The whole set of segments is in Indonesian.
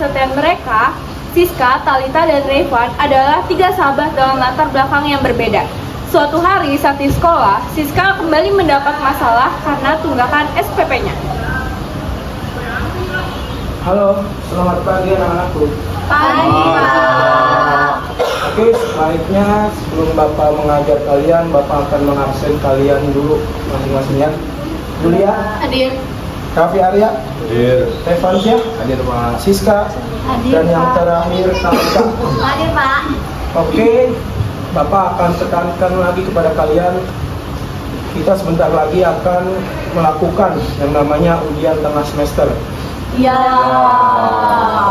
kesetiaan mereka, Siska, Talita, dan Revan adalah 3 sahabat dalam latar belakang yang berbeda. Suatu hari saat di sekolah, Siska kembali mendapat masalah karena tunggakan SPP-nya. Halo, selamat pagi anak-anakku. Pagi, Pak. Oke, sebaiknya sebelum Bapak mengajar kalian, Bapak akan mengabsen kalian dulu masing-masingnya. Julia, Hadir. Raffi Arya, Hadir. Revansya, Hadir, Pak. Siska, Hadir, dan yang Pak. terakhir Talita. Hadir, Pak. Oke, Bapak akan tekankan lagi kepada kalian, kita sebentar lagi akan melakukan yang namanya ujian tengah semester. Ya.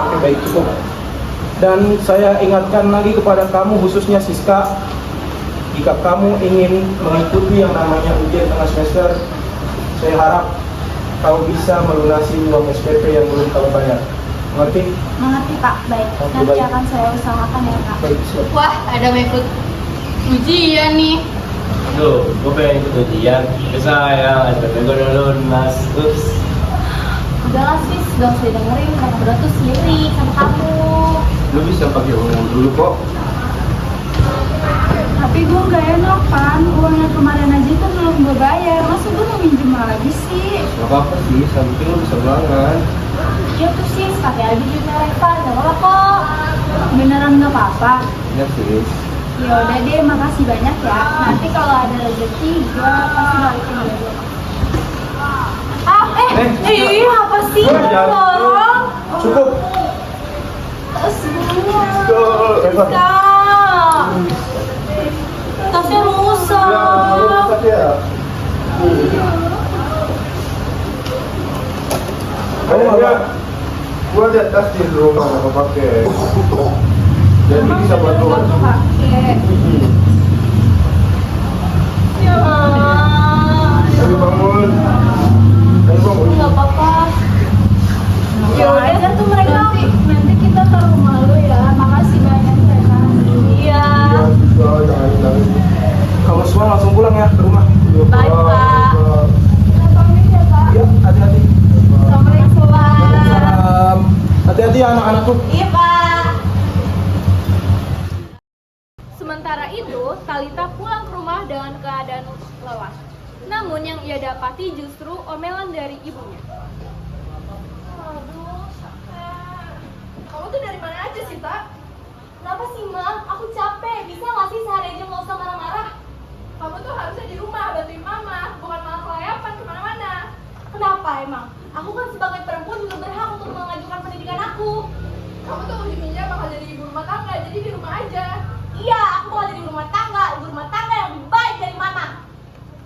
Oke, baik, cukup. Dan saya ingatkan lagi kepada kamu, khususnya Siska, jika kamu ingin mengikuti yang namanya ujian tengah semester, saya harap kamu bisa melunasi uang SPP yang belum kamu bayar. Mengerti? Mengerti, Pak. Baik. Oke, Nanti baik. akan saya usahakan ya, Pak. Baik, siap. Wah, ada mau ikut ujian nih. Aduh, gue pengen ikut ujian. Bisa ya, SPP gue dulu lunas. Ups. Udahlah, Sis. Gak usah dengerin. Mereka berdua tuh sendiri sama kamu. Lu bisa pakai uang dulu kok. Tapi gue gak enak kan, uangnya kemarin aja tuh belum gue bayar, masa gue mau minjem lagi sih? Gak apa-apa sih, sampai lu bisa ulangan. Ya tuh, Sis. Pakai aja duitnya Reva. Gak apa-apa kok. Beneran gak apa-apa? Ya sih. Ya udah deh, makasih banyak ya. Nanti kalau ada rezeki gue pasti balikin lagi. Apa sih? Jangan. Tolong. Cukup. Reva. Tasnya rusak. Ya. Kamu nggak? Gua ada tas di rumah nggak pakai. Jadi bisa buat lu. Ya. Ayo bangun. Ayo bangun. Gak apa-apa. Ya udah tuh mereka. Nanti kita ke rumah lu ya, makasih banyak Reva. Iya. Jangan nangis. Kamu semua langsung pulang ya ke rumah. Bye, Pak. Pamit ya Pak. Ya, hati-hati. Assalamualaikum. Waalaikumsalam. Hati-hati ya anak-anakku. Iya, Pak. Sementara itu, Talita pulang ke rumah dengan keadaan lelah. Namun yang ia dapati justru omelan dari ibunya. Aduh, kamu tuh dari mana aja sih, Tak? Kenapa sih, Mam? Aku capek. Bisa nggak sih sehari aja nggak usah marah-marah? Kamu tuh harusnya di rumah bantuin Mama, bukan malah kelayapan kemana-mana. Kenapa emang? Aku kan sebagai perempuan juga berhak untuk mengajukan pendidikan aku. Kamu tuh ujung-ujungnya bakal jadi ibu rumah tangga, jadi di rumah aja. Iya, aku bakal jadi ibu rumah tangga yang lebih baik dari Mama.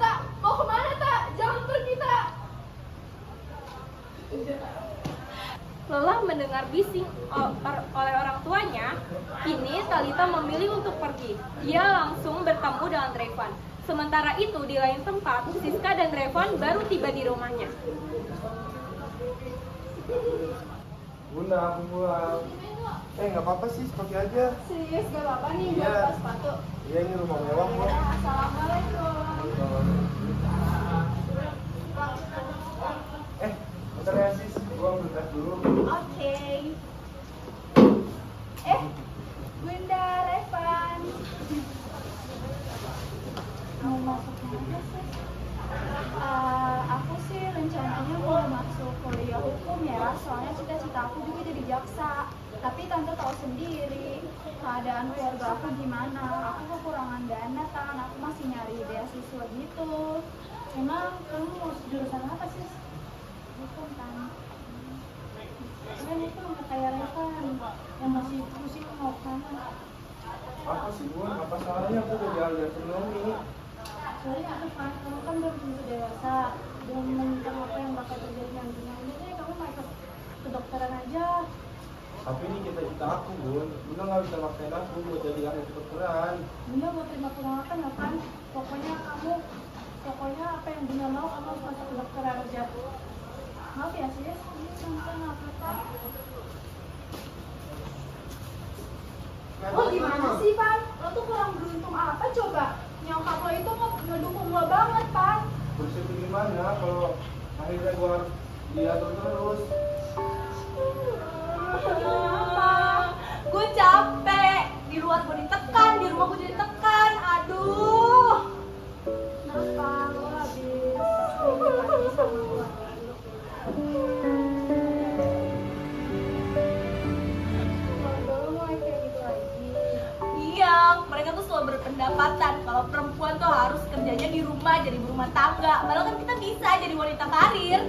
Tak, mau kemana, Tak? Jangan pergi, Tak. Lelah mendengar bising oleh orang tuanya, kini Talita memilih untuk pergi. Ia langsung bertemu dengan Revan. Sementara itu, di lain tempat, Siska dan Revan baru tiba di rumahnya. Bunda, aku pulang. Nggak apa-apa sih, pakai aja. Serius gak apa-apa nih, gue Iya. buka sepatu. Iya, ini rumah mewah kok. Assalamualaikum. Bentar ya sis, gua ambil tas dulu. Oke. Bunda, Revan. Mau masuk mana sih? Aku sih rencananya mau masuk kuliah hukum ya, soalnya cita-cita aku juga jadi jaksa. Tapi tante tahu sendiri keadaan keluarga aku gimana. Aku kekurangan dana kan, aku masih nyari beasiswa gitu. Emang kamu mau jurusan apa sih? Hukum kan. Kan itu nggak kayak Revan yang masih pusing mau kemana. Apa sih gua? Apa salahnya aku udah jalan ekonomi? Soalnya aku kan, kamu kan belum tentu dewasa, belum menentukan apa yang bakal terjadi nantinya. Jadi kamu mau ikut kedokteran aja. Tapi ini cita-cita aku, Bun. Bunda nggak bisa maksain aku buat jadi ahli kedokteran. Bunda mau terima penolakan ya kan? Pokoknya apa yang Bunda mau, kamu harus masuk kedokteran aja. Maaf ya sis, ini sampai nggak apa-apa. Oh gimana sih Pan? Lo tuh kurang beruntung apa coba? Nyokap lo itu ngedukung lo banget Pan. Bersyukur gimana kalau akhirnya gua harus diatur terus. Gue capek. Di luar gue ditekan, di rumah gue ditekan. Aduh. Kenapa lo habis lagi sama keluarga lo? Keluarga lo mulai kayak gitu lagi. Iya, mereka tuh selalu berpendapatan kalau perempuan tuh harus kerjanya di rumah, jadi ibu rumah tangga. Padahal kan kita bisa jadi wanita karir.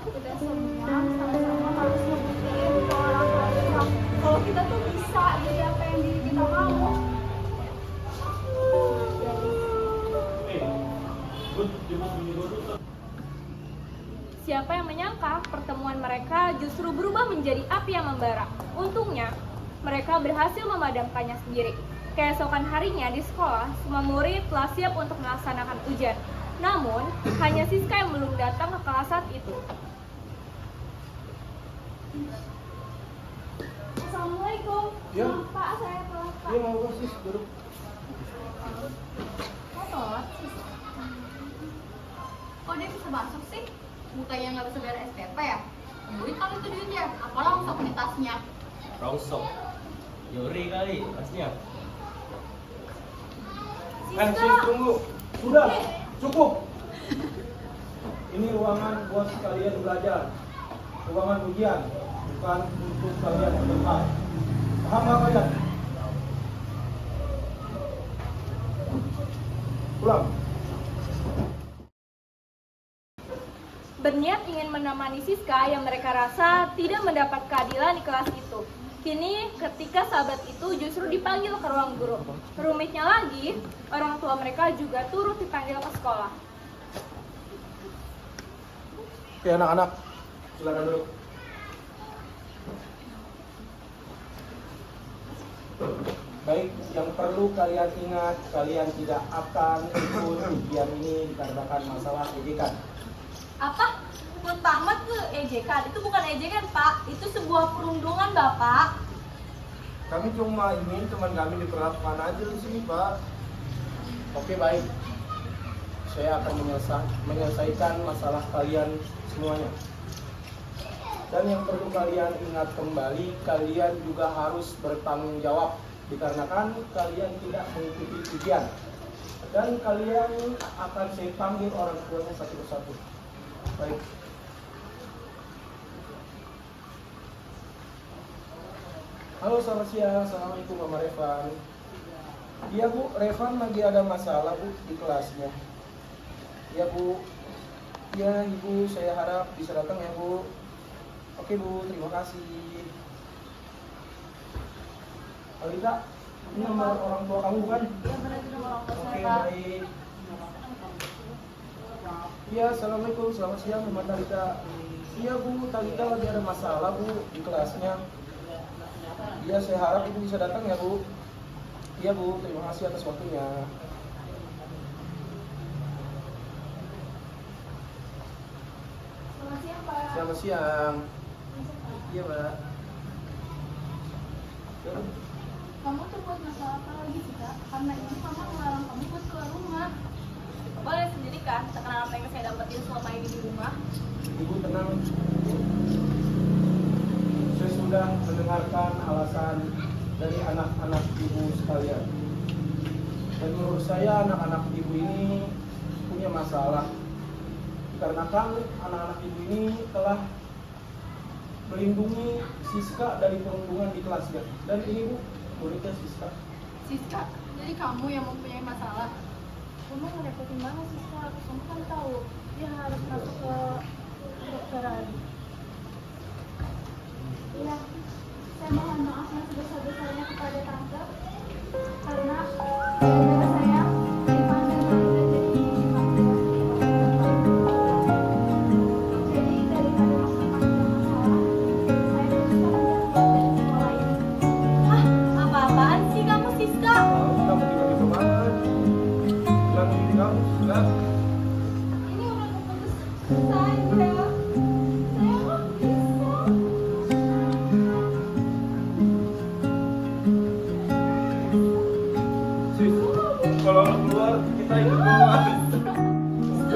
Kita semua sama-sama harus ngebuktiin ke orang tua kalau kita tuh bisa jadi apa yang diri kita mau. Siapa yang menyangka pertemuan mereka justru berubah menjadi api yang membara. Untungnya, mereka berhasil memadamkannya sendiri. Keesokan harinya di sekolah, semua murid telah siap untuk melaksanakan ujian. Namun, hanya Siska yang belum datang ke kelas saat itu. Assalamualaikum. Ya. Maaf, Pak, saya telat, Pak. Iya mau sis duduk. Kok telat sih? Kok dia bisa masuk sih? Bukannya nggak bisa bayar SPP ya? Duit kali itu duitnya, apa langsung di tasnya? Rongsok. Yuri kali, pasnya. Sis tunggu. Sudah, cukup. Ini ruangan buat kalian belajar. Ruangan ujian, bukan untuk kalian berdebat. Paham nggak kalian? Pulang. Berniat ingin menemani Siska yang mereka rasa tidak mendapat keadilan di kelas itu. Kini ketika sahabat itu justru dipanggil ke ruang guru. Rumitnya lagi, orang tua mereka juga turut dipanggil ke sekolah. Oke anak-anak, silakan duduk. Baik, yang perlu kalian ingat, kalian tidak akan ikut ujian ini dikarenakan masalah ejekan. Apa? Buat Pak Ahmad ke ejekan? Itu bukan ejekan, Pak. Itu sebuah perundungan, Bapak. Kami cuma ingin teman kami diperlakukan aja di sini, Pak. Oke baik, saya akan menyelesaikan masalah kalian semuanya. Dan yang perlu kalian ingat kembali, kalian juga harus bertanggung jawab dikarenakan kalian tidak mengikuti ujian. Dan kalian akan saya panggil orang tuanya satu persatu. Baik. Halo, selamat siang. Assalamualaikum Mama Revan. Iya Bu, Revan lagi ada masalah Bu di kelasnya. Iya Bu. Iya Ibu, saya harap bisa datang ya Bu. Oke Bu, terima kasih. Alita, ini nomor orang tua kamu bukan? Iya, benar itu nomor orang tua Oke, saya, Pak. baik. Iya, Assalamualaikum, selamat siang Mama Talita. Iya Bu, Talita lagi ada masalah Bu di kelasnya. Iya, saya harap Ibu bisa datang ya Bu. Iya Bu, terima kasih atas waktunya. Selamat siang, Pak. Selamat siang. Iya Mbak. Kamu tuh buat masalah apa lagi sih, Kak? Karena ini mama melarang kamu buat keluar rumah. Bapak lihat sendiri kan, tekanan apa yang saya dapetin selama ini di rumah. Ibu tenang. Saya sudah mendengarkan alasan dari anak-anak Ibu sekalian. Dan menurut saya anak-anak Ibu ini punya masalah. Dikarenakan anak-anak Ibu ini telah melindungi Siska dari perundungan di kelasnya. Dan ini Bu, muridnya Siska. Siska, jadi kamu yang mempunyai masalah. Kamu ngerepotin banget sih, Kak. Kamu kan tahu dia harus masuk ke kedokteran. Iya, saya mohon maaf yang sebesar-besarnya kepada tante karena gara-gara saya Ivan dan Tante jadi jadi daripada masuk ke masalah, saya berusaha menjauh dari sekolah ini. Hah, apa-apaan sih kamu, Siska? Kamu tiba-tiba banget. Bilang diri kamu, Siska. Ini udah keputus saya. Saya nggak bisa. Sis, kalau keluar kita ikut keluar.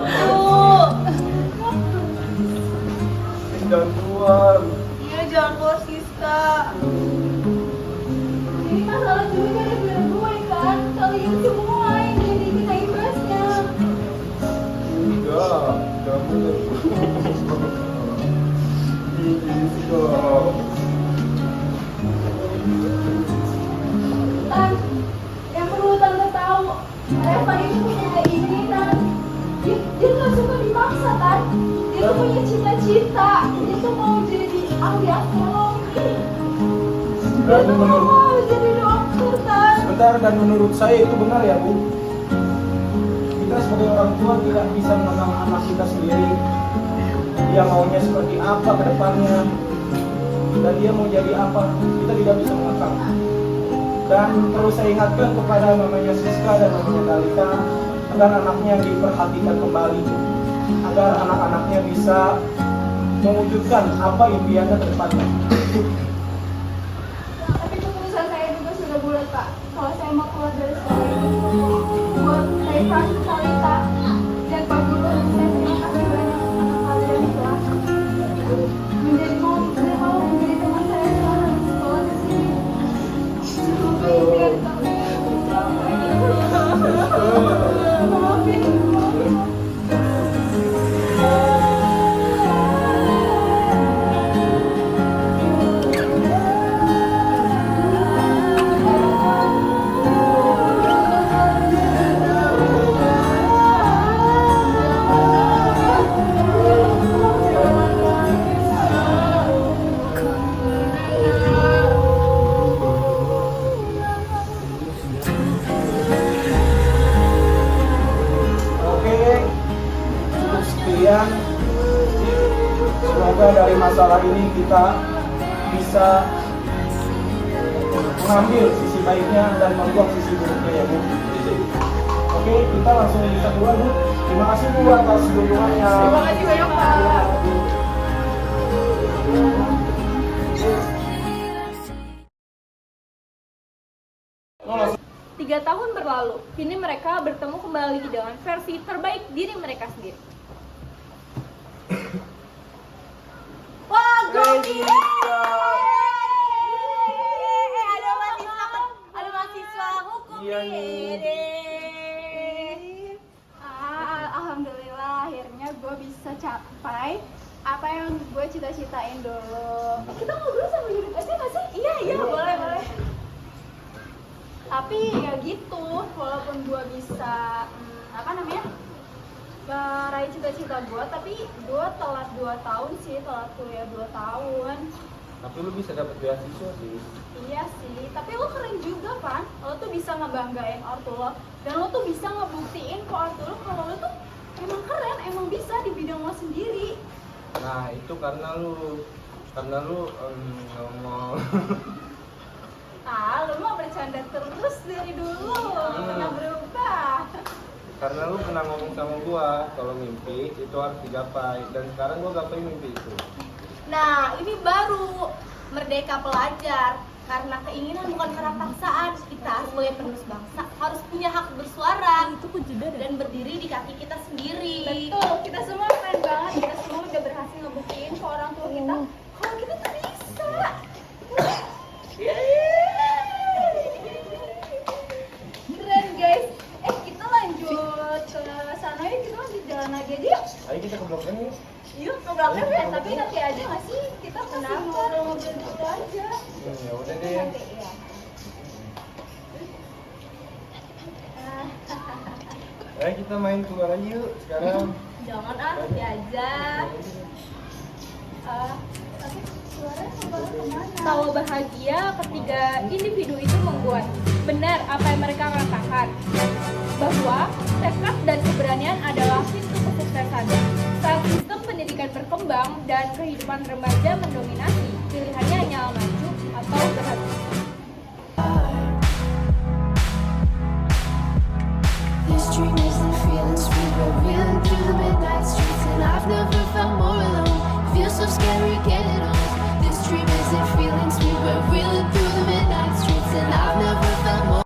Bu, keluar. Iya, jangan keluar Siska. Ini masalah juga gara-gara gue kan. Kalian semua yang jadi kita imbasnya. Enggak, kamu Tan, yang perlu tante tahu, Reva itu punya keinginan. Dia nggak suka dipaksa, Tan. Dia tuh punya cita-cita. Dia tuh mau jadi ahli astronomi. Dia Dan tuh menurut mau jadi dokter, Tan. sebentar, dan menurut saya itu benar ya Bu. Kita sebagai orang tua tidak bisa mengenal anak kita sendiri. Dia maunya seperti apa ke depannya, dan dia mau jadi apa, kita tidak bisa mengakal. Dan perlu saya ingatkan kepada mamanya Siska dan mamanya Dalita agar anaknya diperhatikan kembali, agar anak-anaknya bisa mewujudkan apa impiannya ke depannya. Tapi keputusan saya juga sudah bulat, Pak. Kalau saya mau keluar dari sekolah ini, buat Reva, Talita, dan Pak Guru, saya terima kasih banyak atas kalian di kelas. Menjadi mau menjadi teman saya selama di sekolah di sini. Semoga impian kalian tercapai. Maafin gue. Oke, cukup sekian. Semoga dari masalah ini kita bisa mengambil sisi baiknya dan membuang sisi buruknya ya Bu. Oke, kita langsung bisa keluar Bu. Terima kasih Bu atas dukungannya. Terima kasih banyak, Pak. 3 tahun berlalu, kini mereka bertemu kembali dengan versi terbaik diri mereka sendiri. Wah, gokil! Ada mahasiswa hukum Iya nih. Alhamdulillah akhirnya gue bisa capai apa yang gue cita-citain dulu. Kita ngobrol sama unit aja nggak sih? Iya, boleh. Tapi ya gitu, walaupun gue bisa meraih cita-cita gue, tapi gue telat 2 tahun sih, telat kuliah 2 tahun. Tapi lu bisa dapat beasiswa sih. Iya sih, tapi lo keren juga kan, lo tuh bisa ngebanggain ortu lo, dan lo tuh bisa ngebuktiin ke ortu lo kalau lo tuh emang keren, emang bisa di bidang lo sendiri. Nah itu karena lu ngomong. Ah, lo mah bercanda terus dari dulu, pernah berubah. Karena lu pernah ngomong sama gua kalau mimpi itu harus digapai, dan sekarang gua gapai mimpi itu. Nah, ini baru merdeka pelajar. Karena keinginan bukan karena paksaan. Kita sebagai penerus bangsa harus punya hak bersuara dan berdiri di kaki kita sendiri. Betul, kita semua keren banget, kita semua udah berhasil ngebuktiin ke orang tua kita kalau kita tuh bisa. Keren guys. Kita lanjut ke sana yuk, kita lanjut jalan lagi aja yuk. Ayo kita ke Blok M yuk. Yuk ke belakang ya, tapi nanti aja nggak sih? Kita masih ngobrol-ngobrol gitu aja. Ya udah deh. Nanti ya. Ayo kita main keluar aja yuk sekarang. Jangan nanti aja. Tapi suaranya kemana? Tawa bahagia ketika individu itu membuat benar apa yang mereka katakan, bahwa tekad dan keberanian adalah pintu kesuksesan. Saat sistem pendidikan berkembang dan kehidupan remaja mendominasi, pilihannya hanyalah maju atau berhenti. This dream is the feeling sweet. We're reeling through the midnight streets, and I've never felt more alone. Feels so scary.